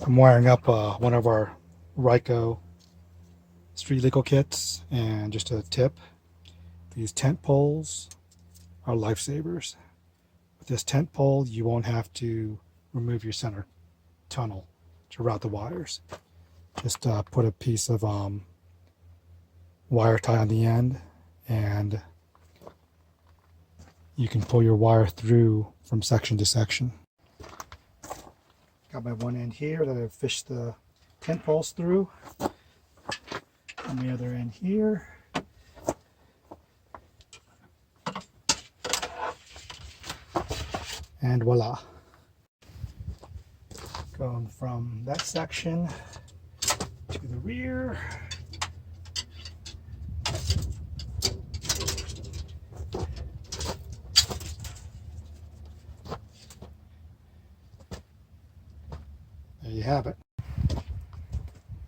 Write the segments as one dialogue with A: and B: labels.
A: I'm wiring up one of our Ryco street legal kits, and just a tip, these tent poles are lifesavers. With this tent pole, you won't have to remove your center tunnel to route the wires. Just put a piece of wire tie on the end, and you can pull your wire through from section to section. Got my one end here that I've fished the tent poles through. On the other end here. And voila. Going from that section to the rear. There you have it.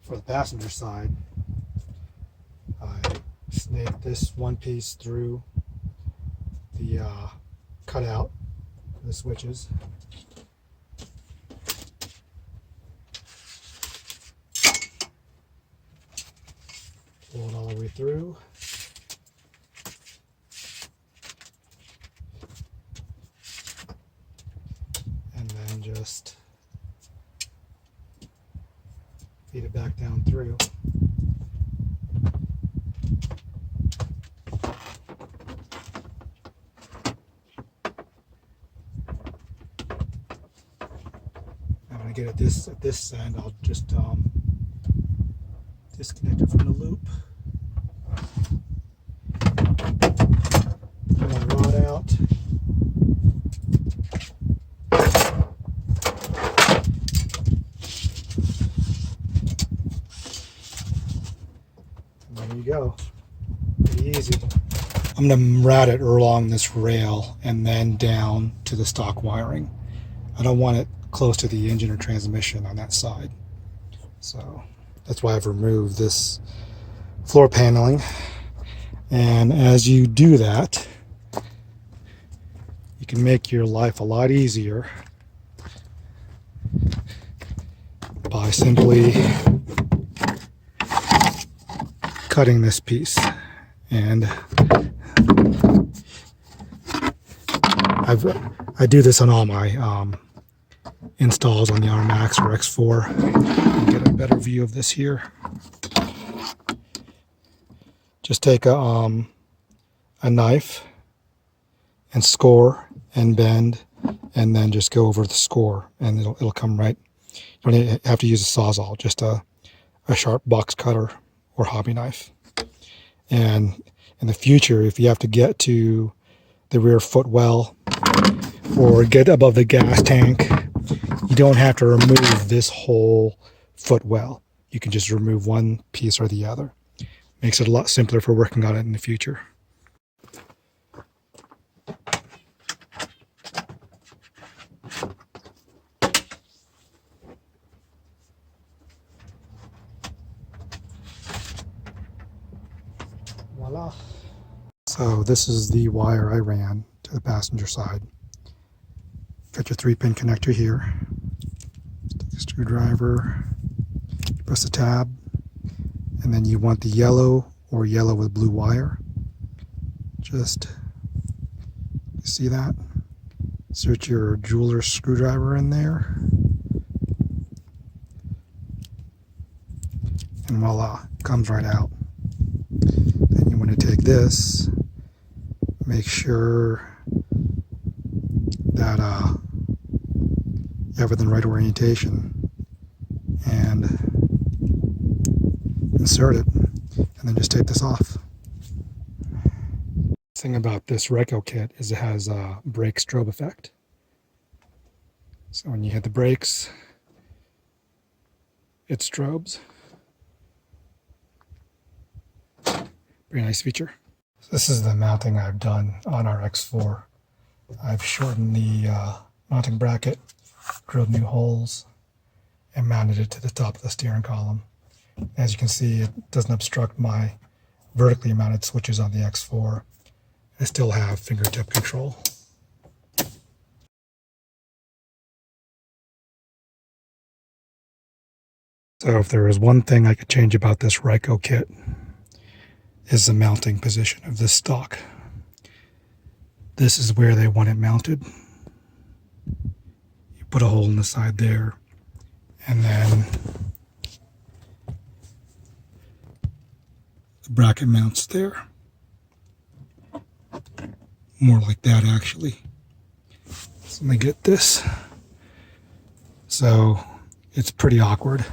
A: For the passenger side, I snaked this one piece through the cutout for the switches. Pull it all the way through. And then just feed it back down through. I'm going to get at this end. I'll just disconnect it from the loop. Pull my rod out. And there you go. Pretty easy. I'm going to route it along this rail and then down to the stock wiring. I don't want it close to the engine or transmission on that side. So that's why I've removed this floor paneling. And as you do that, you can make your life a lot easier by simply cutting this piece. And I do this on all my installs on the RMAX or X4. Get a better view of this here. Just take a knife and score and bend, and then just go over the score, and it'll come right. You don't have to use a Sawzall, just a sharp box cutter or hobby knife. And in the future, if you have to get to the rear footwell or get above the gas tank, you don't have to remove this whole footwell. You can just remove one piece or the other. Makes it a lot simpler for working on it in the future. Voila. So this is the wire I ran to the passenger side. Got your 3-pin connector here. Take a screwdriver, press the tab, and then you want the yellow or yellow with blue wire. Just see that? Insert your jeweler's screwdriver in there. And voila, comes right out. Then you want to take this, make sure that you have it in the right orientation, and insert it, and then just take this off. The thing about this Ryco kit is it has a brake strobe effect. So when you hit the brakes, it strobes. Pretty nice feature. This is the mounting I've done on our X4. I've shortened the mounting bracket, drilled new holes, and mounted it to the top of the steering column. As you can see, it doesn't obstruct my vertically mounted switches on the X4. I still have fingertip control. So if there is one thing I could change about this Ryco kit, is the mounting position of this stock. This is where they want it mounted. You put a hole in the side there, and then the bracket mounts there. More like that, actually. So let me get this. So it's pretty awkward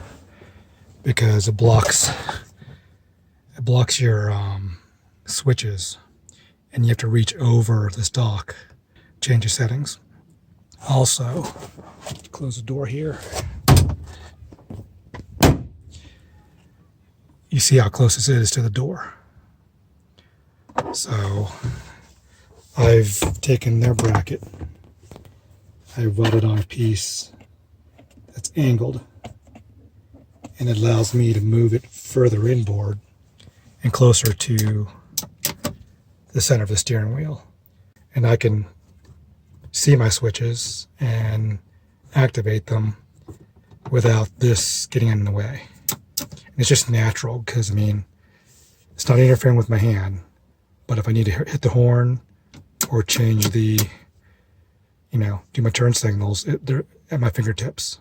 A: because it blocks your switches, and you have to reach over the stock, change the settings. Also, close the door here. You see how close this is to the door. So I've taken their bracket, I welded on a piece that's angled, and it allows me to move it further inboard and closer to the center of the steering wheel. And I can see my switches and activate them without this getting in the way. And it's just natural because, I mean, it's not interfering with my hand, but if I need to hit the horn or change the, do my turn signals, they're at my fingertips.